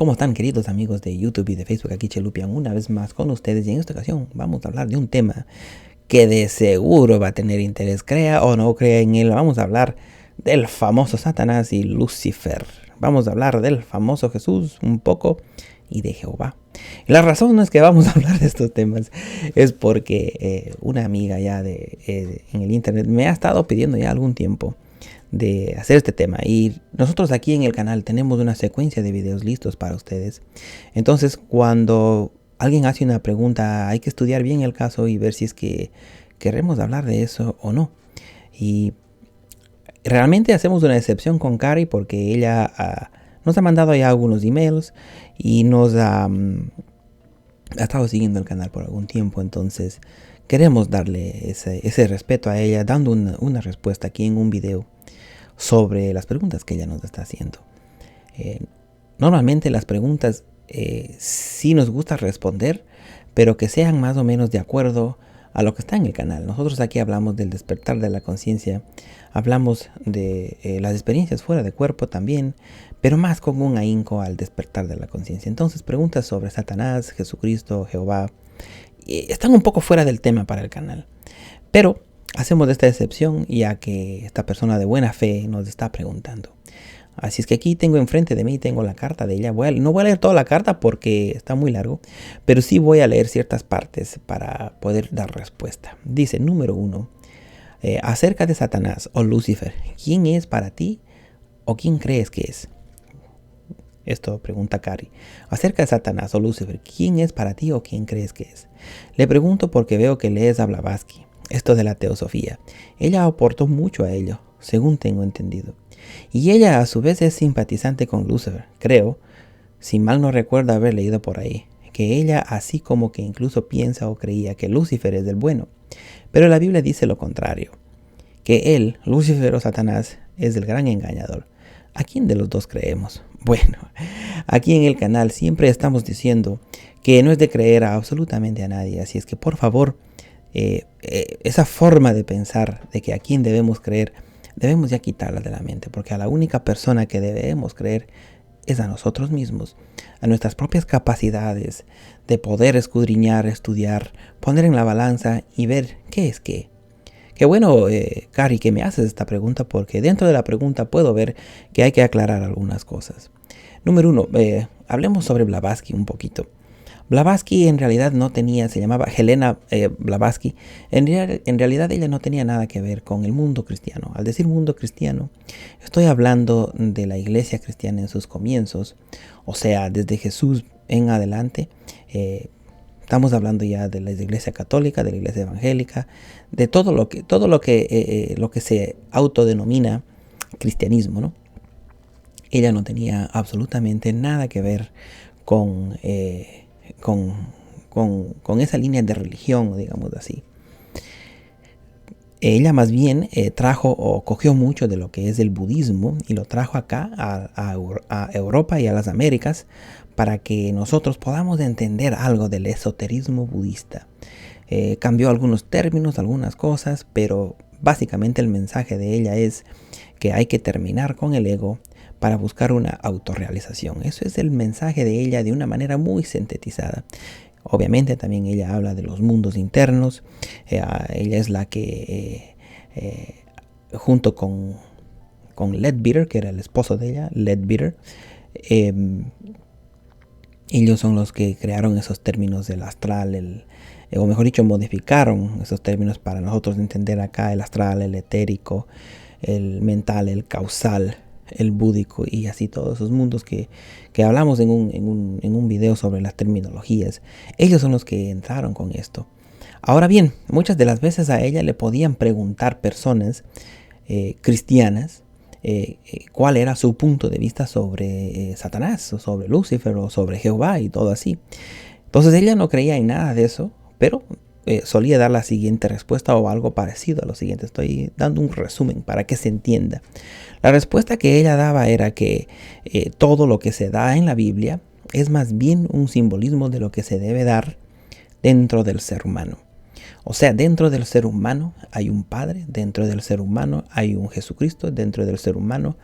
¿Cómo están, queridos amigos de YouTube y de Facebook? Aquí Chelupian una vez más con ustedes, y en esta ocasión vamos a hablar de un tema que de seguro va a tener interés, crea o no crea en él. Vamos a hablar del famoso Satanás y Lucifer. Vamos a hablar del famoso Jesús un poco y de Jehová. Y la razón no es que vamos a hablar de estos temas, es porque una amiga ya en el internet me ha estado pidiendo ya algún tiempo de hacer este tema, y nosotros aquí en el canal tenemos una secuencia de videos listos para ustedes. Entonces, cuando alguien hace una pregunta, hay que estudiar bien el caso y ver si es que queremos hablar de eso o no. Y realmente hacemos una excepción con Cari porque ella nos ha mandado ya algunos emails y nos ha estado siguiendo el canal por algún tiempo. Entonces queremos darle ese respeto a ella, dando una respuesta aquí en un video sobre las preguntas que ella nos está haciendo. Normalmente las preguntas sí nos gusta responder, pero que sean más o menos de acuerdo a lo que está en el canal. Nosotros aquí hablamos del despertar de la conciencia, hablamos de las experiencias fuera de cuerpo también, pero más con un ahínco al despertar de la conciencia. Entonces, preguntas sobre Satanás, Jesucristo, Jehová, están un poco fuera del tema para el canal, pero hacemos esta excepción ya que esta persona de buena fe nos está preguntando. Así es que aquí tengo enfrente de mí, tengo la carta de ella. No voy a leer toda la carta porque está muy largo, pero sí voy a leer ciertas partes para poder dar respuesta. Dice, número 1, acerca de Satanás o Lucifer, ¿quién es para ti o quién crees que es? Esto pregunta Cari. Acerca de Satanás o Lucifer, ¿quién es para ti o quién crees que es? Le pregunto porque veo que lees a Blavatsky, esto de la teosofía. Ella aportó mucho a ello, según tengo entendido. Y ella a su vez es simpatizante con Lucifer. Creo, si mal no recuerdo haber leído por ahí, que ella así como que incluso piensa o creía que Lucifer es el bueno. Pero la Biblia dice lo contrario, que él, Lucifer o Satanás, es el gran engañador. ¿A quién de los dos creemos? Bueno, aquí en el canal siempre estamos diciendo que no es de creer a absolutamente a nadie. Así es que por favor, esa forma de pensar de que a quién debemos creer, debemos ya quitarla de la mente, porque a la única persona que debemos creer es a nosotros mismos, a nuestras propias capacidades de poder escudriñar, estudiar, poner en la balanza y ver qué es qué. Qué bueno, Cari, que me haces esta pregunta, porque dentro de la pregunta puedo ver que hay que aclarar algunas cosas. Número 1, hablemos sobre Blavatsky un poquito. Blavatsky en realidad no tenía, se llamaba Helena Blavatsky. En realidad ella no tenía nada que ver con el mundo cristiano. Al decir mundo cristiano, estoy hablando de la iglesia cristiana en sus comienzos, o sea, desde Jesús en adelante. Estamos hablando ya de la iglesia católica, de la iglesia evangélica, de todo lo que se autodenomina cristianismo, ¿no? Ella no tenía absolutamente nada que ver con esa línea de religión, digamos así. Ella más bien trajo o cogió mucho de lo que es el budismo y lo trajo acá a Europa y a las Américas para que nosotros podamos entender algo del esoterismo budista. Cambió algunos términos, algunas cosas, pero básicamente el mensaje de ella es que hay que terminar con el ego para buscar una autorrealización. Eso es el mensaje de ella de una manera muy sintetizada. Obviamente también ella habla de los mundos internos. Ella es la que, junto con Leadbeater, que era el esposo de ella, Leadbeater, ellos son los que crearon esos términos del astral, o mejor dicho, modificaron esos términos para nosotros entender acá el astral, el etérico, el mental, el causal, el búdico y así todos esos mundos que hablamos en un video sobre las terminologías. Ellos son los que entraron con esto. Ahora bien, muchas de las veces a ella le podían preguntar personas cristianas cuál era su punto de vista sobre Satanás, o sobre Lucifer, o sobre Jehová y todo así. Entonces ella no creía en nada de eso, pero solía dar la siguiente respuesta o algo parecido a lo siguiente. Estoy dando un resumen para que se entienda. La respuesta que ella daba era que todo lo que se da en la Biblia es más bien un simbolismo de lo que se debe dar dentro del ser humano. O sea, dentro del ser humano hay un Padre, dentro del ser humano hay un Jesucristo, dentro del ser humano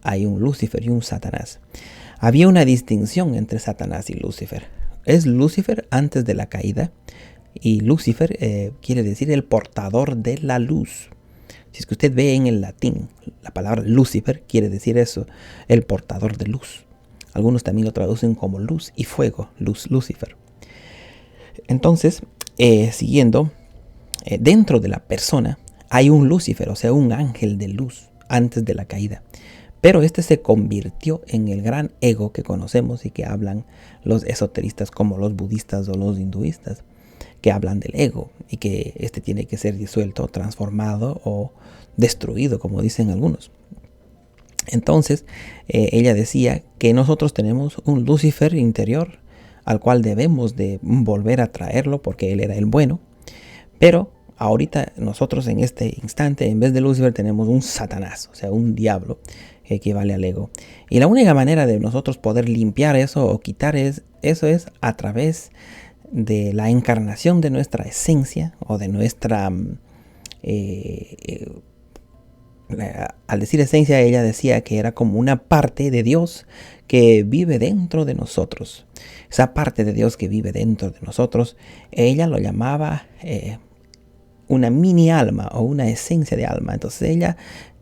hay un Lucifer y un Satanás. había una distinción entre Satanás y Lucifer. Es Lucifer antes de la caída, y Lucifer quiere decir el portador de la luz. Si es que usted ve en el latín, la palabra Lucifer quiere decir eso, el portador de luz. Algunos también lo traducen como luz y fuego, luz, Lucifer. Entonces, siguiendo, dentro de la persona hay un Lucifer, o sea, un ángel de luz antes de la caída. Pero este se convirtió en el gran ego que conocemos y que hablan los esoteristas como los budistas o los hinduistas, que hablan del ego y que este tiene que ser disuelto, transformado o destruido, como dicen algunos. Entonces, ella decía que nosotros tenemos un Lucifer interior al cual debemos de volver a traerlo porque él era el bueno, pero ahorita nosotros en este instante, en vez de Lucifer, tenemos un Satanás, o sea, un diablo que equivale al ego. Y la única manera de nosotros poder limpiar eso o quitar eso es a través de la encarnación de nuestra esencia o de nuestra... al decir esencia, ella decía que era como una parte de Dios que vive dentro de nosotros. Esa parte de Dios que vive dentro de nosotros, ella lo llamaba una mini alma o una esencia de alma. Entonces ella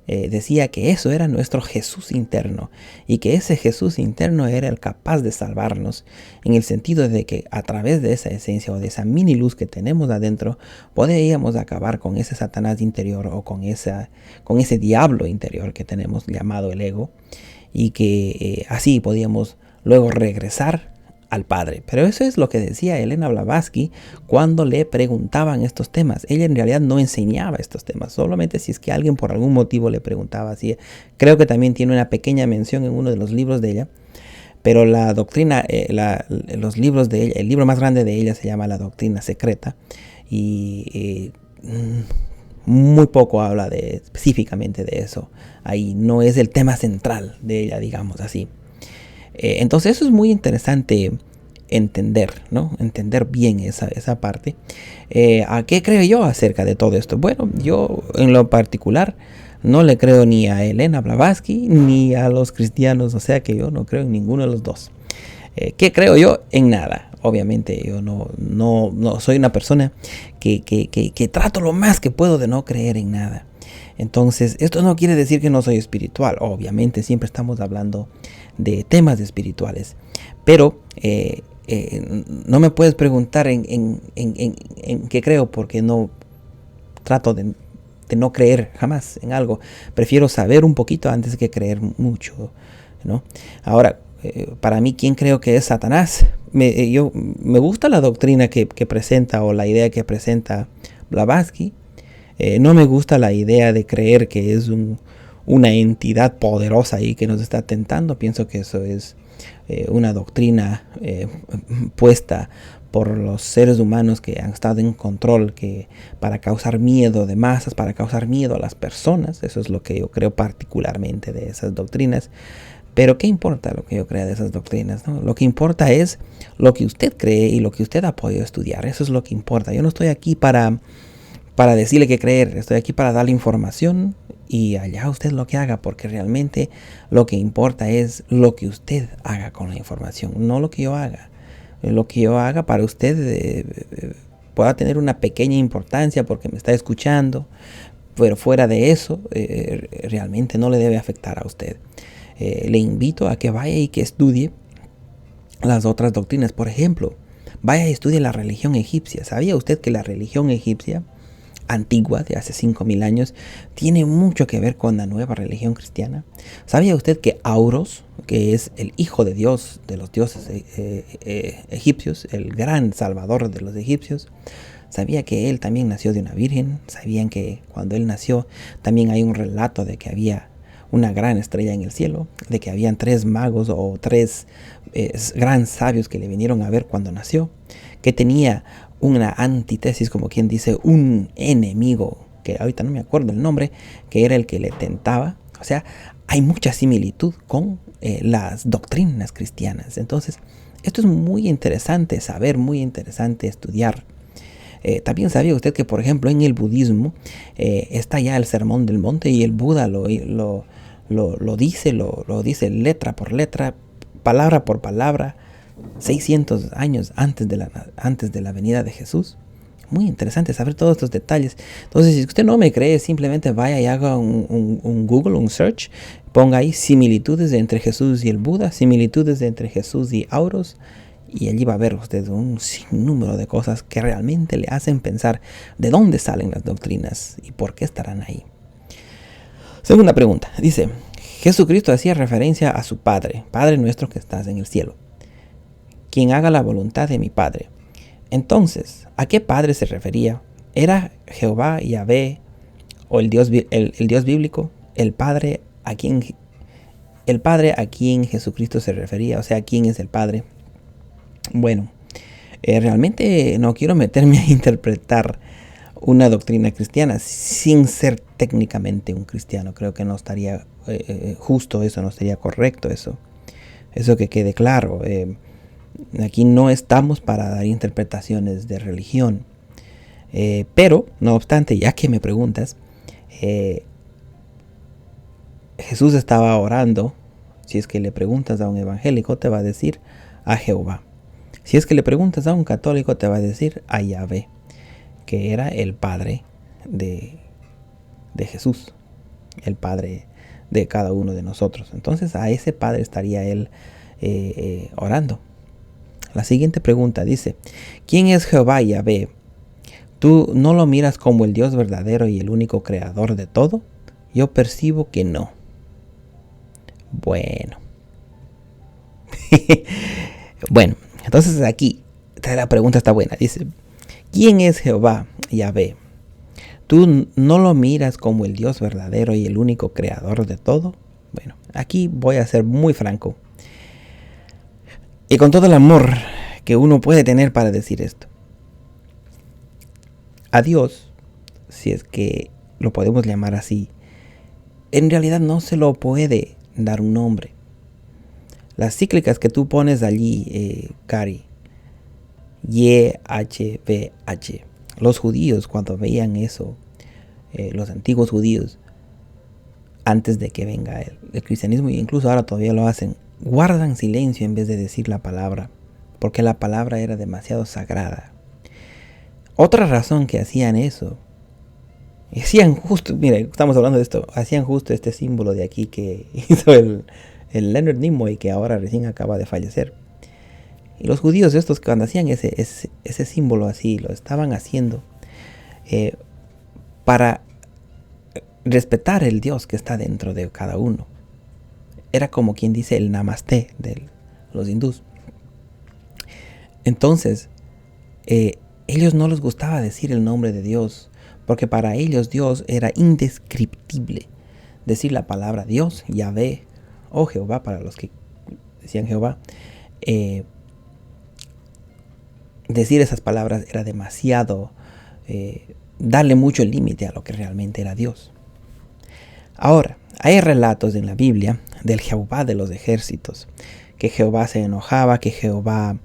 decía que eso era nuestro Jesús interno y que ese Jesús interno era el capaz de salvarnos, en el sentido de que a través de esa esencia o de esa mini luz que tenemos adentro podríamos acabar con ese Satanás interior o con ese diablo interior que tenemos llamado el ego, y que así podíamos luego regresar al Padre. Pero eso es lo que decía Elena Blavatsky cuando le preguntaban estos temas. Ella en realidad no enseñaba estos temas, solamente si es que alguien por algún motivo le preguntaba. Así, creo que también tiene una pequeña mención en uno de los libros de ella, pero la doctrina, los libros de ella, el libro más grande de ella se llama La Doctrina Secreta, y muy poco habla específicamente de eso. Ahí no es el tema central de ella, digamos así. Entonces eso es muy interesante entender, ¿no? Entender bien esa parte. ¿A qué creo yo acerca de todo esto? Bueno, yo en lo particular no le creo ni a Elena Blavatsky ni a los cristianos, o sea que yo no creo en ninguno de los dos. ¿Qué creo yo? En nada. Obviamente yo no soy una persona que trato lo más que puedo de no creer en nada. Entonces, esto no quiere decir que no soy espiritual. Obviamente siempre estamos hablando de temas espirituales. Pero no me puedes preguntar en qué creo, porque no trato de no creer jamás en algo. Prefiero saber un poquito antes que creer mucho, ¿no? Ahora, para mí, ¿quién creo que es Satanás? Me gusta la doctrina que presenta, o la idea que presenta Blavatsky. No me gusta la idea de creer que es una entidad poderosa ahí que nos está tentando. Pienso que eso es una doctrina puesta por los seres humanos que han estado en control, que para causar miedo de masas, para causar miedo a las personas. Eso es lo que yo creo particularmente de esas doctrinas. Pero ¿qué importa lo que yo crea de esas doctrinas, ¿no? Lo que importa es lo que usted cree y lo que usted ha podido estudiar. Eso es lo que importa. Yo no estoy aquí para decirle qué creer. Estoy aquí para darle información y allá usted lo que haga, porque realmente lo que importa es lo que usted haga con la información, no lo que yo haga. Lo que yo haga para usted pueda tener una pequeña importancia porque me está escuchando, pero fuera de eso realmente no le debe afectar a usted. Le invito a que vaya y que estudie las otras doctrinas. Por ejemplo, vaya y estudie la religión egipcia. ¿Sabía usted que la religión egipcia antigua, de hace 5000 años, tiene mucho que ver con la nueva religión cristiana? ¿Sabía usted que Auros, que es el hijo de Dios, de los dioses egipcios, el gran salvador de los egipcios, sabía que él también nació de una virgen? ¿Sabían que cuando él nació también hay un relato de que había una gran estrella en el cielo, de que habían 3 magos o 3 gran sabios que le vinieron a ver cuando nació, que tenía una antítesis, como quien dice, un enemigo, que ahorita no me acuerdo el nombre, que era el que le tentaba? O sea, hay mucha similitud con las doctrinas cristianas. Entonces, esto es muy interesante saber, muy interesante estudiar. También sabía usted que, por ejemplo, en el budismo está ya el Sermón del Monte, y el Buda lo dice letra por letra, palabra por palabra, 600 años antes de la venida de Jesús. Muy interesante saber todos estos detalles. Entonces, si usted no me cree, simplemente vaya y haga un Google, un search. Ponga ahí similitudes entre Jesús y el Buda, similitudes entre Jesús y Auros. Y allí va a ver usted un sinnúmero de cosas que realmente le hacen pensar de dónde salen las doctrinas y por qué estarán ahí. Segunda pregunta. Dice, Jesucristo hacía referencia a su Padre, Padre nuestro que estás en el cielo, quien haga la voluntad de mi Padre. Entonces, ¿a qué Padre se refería? ¿Era Jehová, Yahvé, o el Dios bíblico? El Padre a quien Jesucristo se refería, o sea, ¿quién es el Padre? Bueno, realmente no quiero meterme a interpretar una doctrina cristiana sin ser técnicamente un cristiano. Creo que no estaría justo eso, no estaría correcto eso. Eso que quede claro. Aquí no estamos para dar interpretaciones de religión. Pero, no obstante, ya que me preguntas, Jesús estaba orando. Si es que le preguntas a un evangélico, te va a decir a Jehová. Si es que le preguntas a un católico, te va a decir a Yahvé, que era el Padre de Jesús, el Padre de cada uno de nosotros. Entonces a ese Padre estaría él orando. La siguiente pregunta dice, ¿quién es Jehová Yahvé? ¿Tú no lo miras como el Dios verdadero y el único creador de todo? Yo percibo que no. Bueno. Bueno, entonces aquí la pregunta está buena. Dice, ¿quién es Jehová Yahvé? ¿Tú no lo miras como el Dios verdadero y el único creador de todo? Bueno, aquí voy a ser muy franco. Y con todo el amor que uno puede tener para decir esto. A Dios, si es que lo podemos llamar así, en realidad no se lo puede dar un nombre. Las cíclicas que tú pones allí, Cari, YHVH. Los judíos, cuando veían eso, los antiguos judíos, antes de que venga el cristianismo, e incluso ahora todavía lo hacen, guardan silencio en vez de decir la palabra, porque la palabra era demasiado sagrada. Otra razón que hacían eso, hacían justo, mira, estamos hablando de esto, hacían justo este símbolo de aquí que hizo el Leonard Nimoy, que ahora recién acaba de fallecer. Y los judíos estos, cuando hacían ese símbolo así, lo estaban haciendo para respetar el Dios que está dentro de cada uno. Era como quien dice el Namaste de los hindús. Entonces, ellos no les gustaba decir el nombre de Dios, porque para ellos Dios era indescriptible. Decir la palabra Dios, Yahvé o Jehová, para los que decían Jehová, decir esas palabras era demasiado, darle mucho límite a lo que realmente era Dios. Ahora, hay relatos en la Biblia del Jehová de los ejércitos, que Jehová se enojaba, que Jehová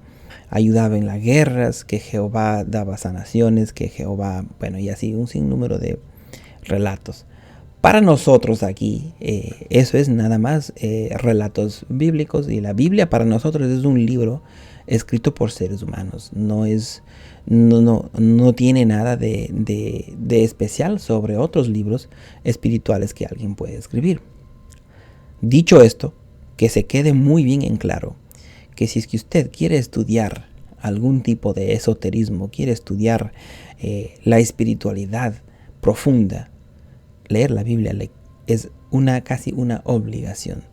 ayudaba en las guerras, que Jehová daba sanaciones, que Jehová, bueno, y así un sinnúmero de relatos. Para nosotros aquí, eso es nada más relatos bíblicos, y la Biblia para nosotros es un libro escrito por seres humanos. No tiene nada de especial sobre otros libros espirituales que alguien puede escribir. Dicho esto, que se quede muy bien en claro que si es que usted quiere estudiar algún tipo de esoterismo, quiere estudiar la espiritualidad profunda, leer la Biblia es casi una obligación,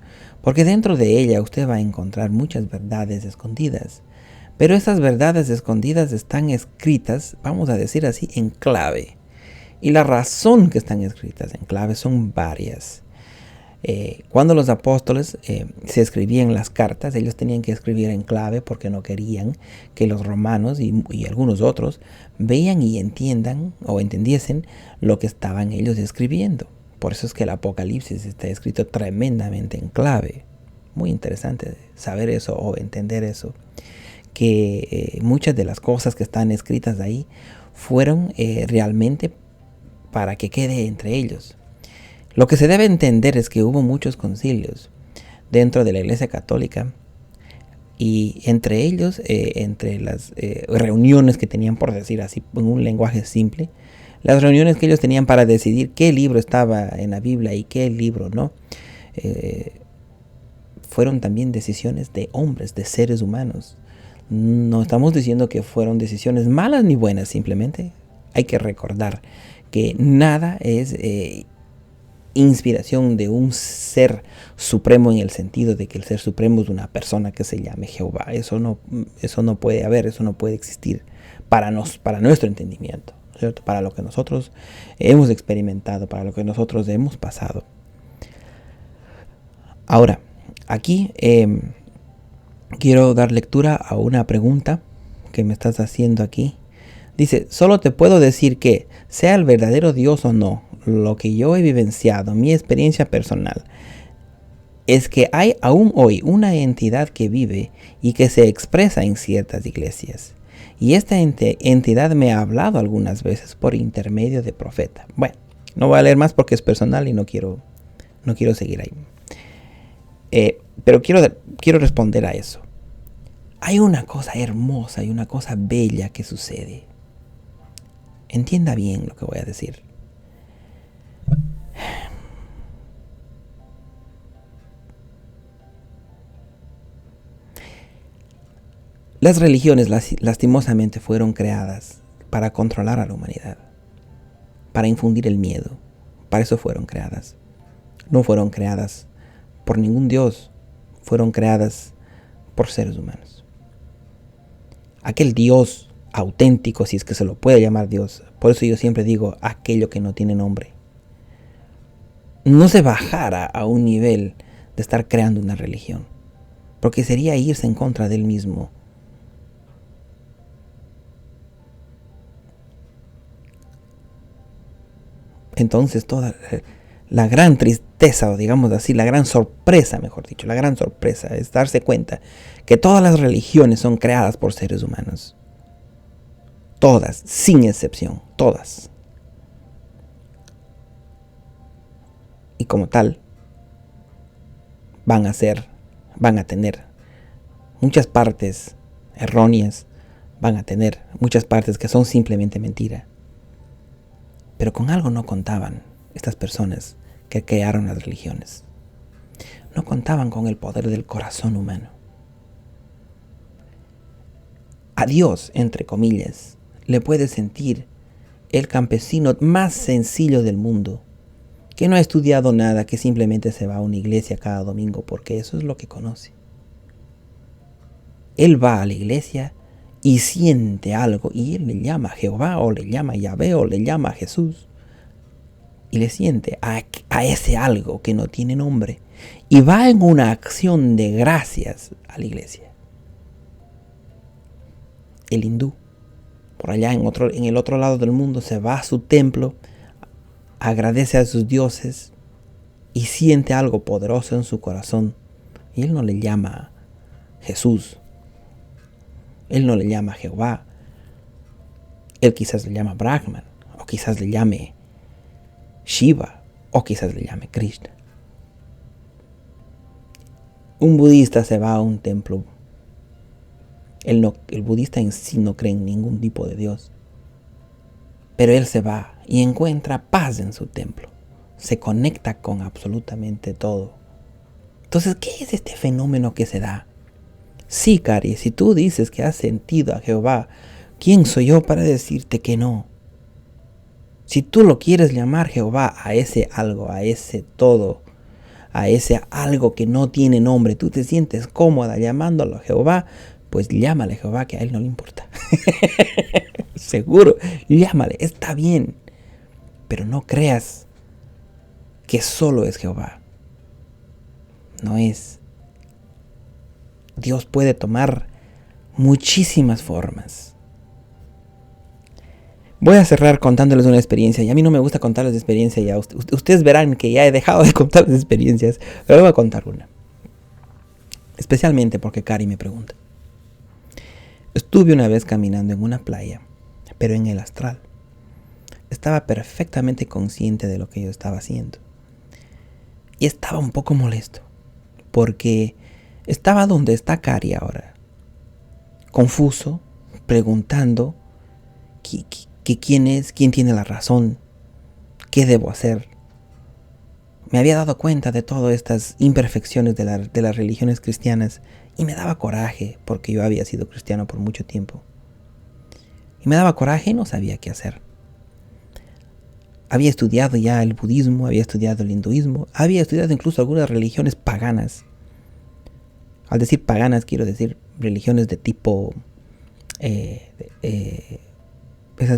porque dentro de ella usted va a encontrar muchas verdades escondidas, pero esas verdades escondidas están escritas, vamos a decir así, en clave, y la razón que están escritas en clave son varias. Cuando los apóstoles se escribían las cartas, ellos tenían que escribir en clave porque no querían que los romanos y algunos otros vean y entiendan o entendiesen lo que estaban ellos escribiendo. Por eso es que el Apocalipsis está escrito tremendamente en clave. Muy interesante saber eso o entender eso, que muchas de las cosas que están escritas ahí fueron realmente para que quede entre ellos. Lo que se debe entender es que hubo muchos concilios dentro de la Iglesia Católica Y entre ellos, entre las reuniones que tenían, por decir así, en un lenguaje simple, las reuniones que ellos tenían para decidir qué libro estaba en la Biblia y qué libro no, fueron también decisiones de hombres, de seres humanos. No estamos diciendo que fueron decisiones malas ni buenas, simplemente hay que recordar que nada es inspiración de un ser supremo en el sentido de que el ser supremo es una persona que se llame Jehová. Eso no puede haber, eso no puede existir para nuestro entendimiento, ¿cierto? Para lo que nosotros hemos experimentado, para lo que nosotros hemos pasado. Ahora, aquí quiero dar lectura a una pregunta que me estás haciendo aquí. Dice, solo te puedo decir que, sea el verdadero Dios o no, lo que yo he vivenciado, mi experiencia personal, es que hay aún hoy una entidad que vive y que se expresa en ciertas iglesias. Y esta entidad me ha hablado algunas veces por intermedio de profeta. Bueno, no voy a leer más porque es personal y no quiero seguir ahí. Pero quiero responder a eso. Hay una cosa hermosa y una cosa bella que sucede. Entienda bien lo que voy a decir. Las religiones lastimosamente fueron creadas para controlar a la humanidad, para infundir el miedo. Para eso fueron creadas. No fueron creadas por ningún Dios, fueron creadas por seres humanos. Aquel Dios auténtico, si es que se lo puede llamar Dios, por eso yo siempre digo aquello que no tiene nombre, no se bajara a un nivel de estar creando una religión, porque sería irse en contra de él mismo. Entonces toda la gran tristeza, o digamos así, la gran sorpresa, mejor dicho, la gran sorpresa es darse cuenta que todas las religiones son creadas por seres humanos. Todas, sin excepción, todas. Y como tal, van a tener muchas partes erróneas, van a tener muchas partes que son simplemente mentira. Pero con algo no contaban estas personas que crearon las religiones. No contaban con el poder del corazón humano. A Dios, entre comillas, le puede sentir el campesino más sencillo del mundo, que no ha estudiado nada, que simplemente se va a una iglesia cada domingo porque eso es lo que conoce. Él va a la iglesia y siente algo y él le llama a Jehová o le llama a Yahvé o le llama a Jesús y le siente a ese algo que no tiene nombre y va en una acción de gracias a la iglesia. El hindú, por allá en el otro lado del mundo, se va a su templo, agradece a sus dioses y siente algo poderoso en su corazón. Y él no le llama Jesús, él no le llama Jehová, él quizás le llama Brahman, o quizás le llame Shiva, o quizás le llame Krishna. Un budista se va a un templo. El budista en sí no cree en ningún tipo de Dios. Pero él se va y encuentra paz en su templo. Se conecta con absolutamente todo. Entonces, ¿qué es este fenómeno que se da? Sí, Cari, si tú dices que has sentido a Jehová, ¿quién soy yo para decirte que no? Si tú lo quieres llamar Jehová a ese algo, a ese todo, a ese algo que no tiene nombre, tú te sientes cómoda llamándolo Jehová, pues llámale Jehová, que a él no le importa. Seguro, llámale, está bien. Pero no creas que solo es Jehová. No es. Dios puede tomar muchísimas formas. Voy a cerrar contándoles una experiencia. Y a mí no me gusta contarles experiencia ya. Ustedes verán que ya he dejado de contarles experiencias. Pero voy a contar una. Especialmente porque Cari me pregunta. Estuve una vez caminando en una playa, pero en el astral. Estaba perfectamente consciente de lo que yo estaba haciendo. Y estaba un poco molesto, porque Estaba donde está Cari ahora, confuso, preguntando quién es, quién tiene la razón, qué debo hacer. Me había dado cuenta de todas estas imperfecciones de las religiones cristianas y me daba coraje porque yo había sido cristiano por mucho tiempo. Y me daba coraje y no sabía qué hacer. Había estudiado ya el budismo, había estudiado el hinduismo, había estudiado incluso algunas religiones paganas. Al decir paganas quiero decir religiones de tipo... ese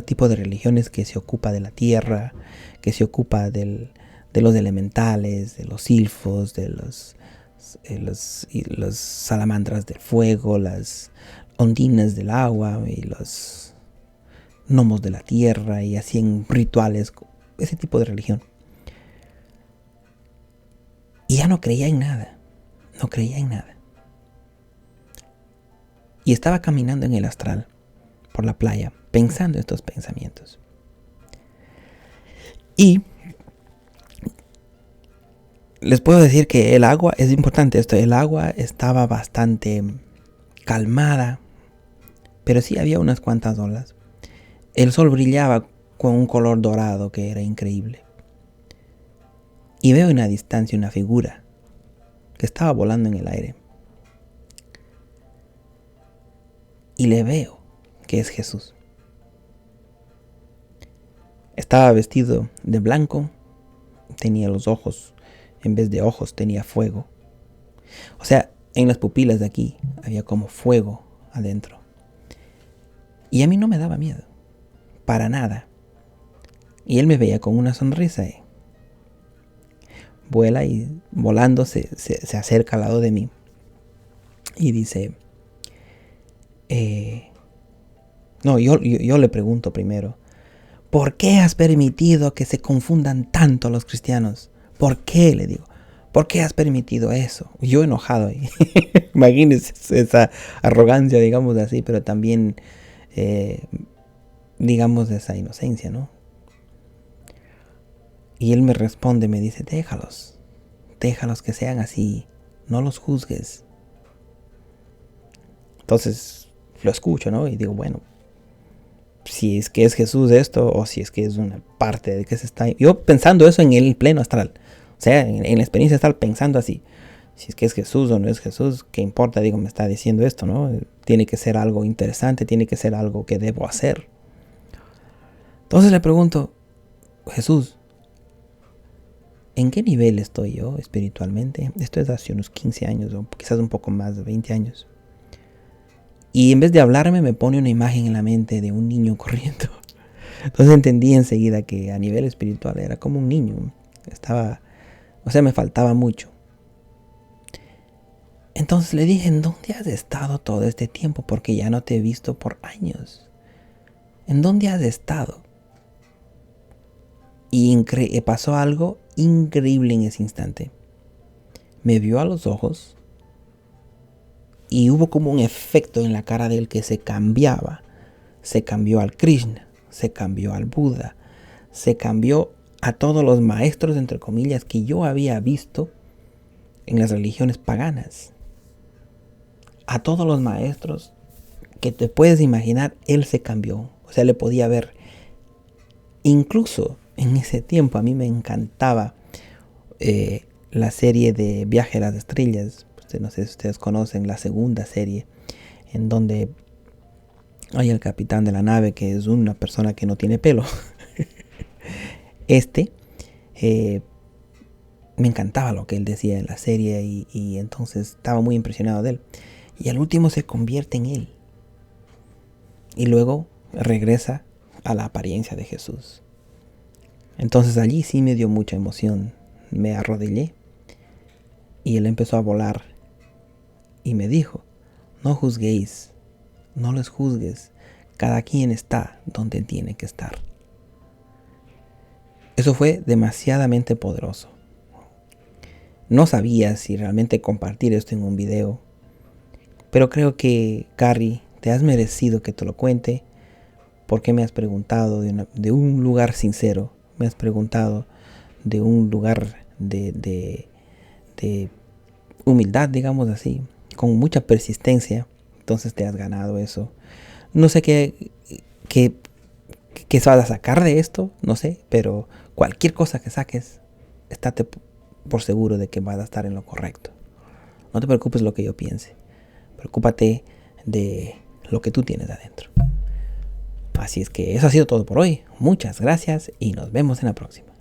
tipo de religiones que se ocupa de la tierra, que se ocupa de los elementales, de los silfos, de los salamandras del fuego, las ondinas del agua y los gnomos de la tierra, y hacían rituales, ese tipo de religión. Y ya no creía en nada, no creía en nada. Y estaba caminando en el astral, por la playa, pensando estos pensamientos. Y les puedo decir que el agua, es importante esto, el agua estaba bastante calmada, pero sí había unas cuantas olas. El sol brillaba con un color dorado que era increíble. Y veo en la distancia una figura que estaba volando en el aire. Y le veo que es Jesús. Estaba vestido de blanco, tenía los ojos, en vez de ojos tenía fuego. O sea, en las pupilas de aquí había como fuego adentro. Y a mí no me daba miedo, para nada. Y él me veía con una sonrisa. Vuela y volando se acerca al lado de mí. Y dice... yo le pregunto primero, ¿por qué has permitido que se confundan tanto los cristianos? ¿Por qué? Le digo. ¿Por qué has permitido eso? Yo enojado. Imagínense esa arrogancia, digamos así, pero también, digamos, esa inocencia, ¿no? Y él me responde, me dice, déjalos que sean así, no los juzgues. Entonces lo escucho, ¿no? Y digo, bueno, si es que es Jesús esto, o si es que es una parte de que se está... Yo pensando eso en el pleno astral, o sea, en la experiencia astral, pensando así, si es que es Jesús o no es Jesús, ¿qué importa? Digo, me está diciendo esto, ¿no? Tiene que ser algo interesante, tiene que ser algo que debo hacer. Entonces le pregunto, Jesús, ¿en qué nivel estoy yo espiritualmente? Esto es hace unos 15 años, o quizás un poco más de 20 años. Y en vez de hablarme, me pone una imagen en la mente de un niño corriendo. Entonces entendí enseguida que a nivel espiritual era como un niño. Me faltaba mucho. Entonces le dije, ¿en dónde has estado todo este tiempo? Porque ya no te he visto por años. ¿En dónde has estado? Y pasó algo increíble en ese instante. Me vio a los ojos y hubo como un efecto en la cara de él que se cambiaba. Se cambió al Krishna, se cambió al Buda, se cambió a todos los maestros, entre comillas, que yo había visto en las religiones paganas. A todos los maestros que te puedes imaginar, él se cambió. O sea, le podía ver. Incluso en ese tiempo a mí me encantaba la serie de Viaje a las Estrellas. No sé si ustedes conocen la segunda serie, en donde hay el capitán de la nave que es una persona que no tiene pelo. Me encantaba lo que él decía en la serie y entonces estaba muy impresionado de él. Y al último se convierte en él. Y luego regresa a la apariencia de Jesús. Entonces allí sí me dio mucha emoción. Me arrodillé y él empezó a volar. Y me dijo, no juzguéis, no les juzgues. Cada quien está donde tiene que estar. Eso fue demasiadamente poderoso. No sabía si realmente compartir esto en un video. Pero creo que, Cari, te has merecido que te lo cuente. Porque me has preguntado de un lugar sincero. Me has preguntado de un lugar de humildad, digamos así. con mucha persistencia, entonces te has ganado eso. No sé qué vas a sacar de esto, no sé, pero cualquier cosa que saques, estate por seguro de que vas a estar en lo correcto. No te preocupes lo que yo piense, preocúpate de lo que tú tienes adentro. Así es que eso ha sido todo por hoy. Muchas gracias y nos vemos en la próxima.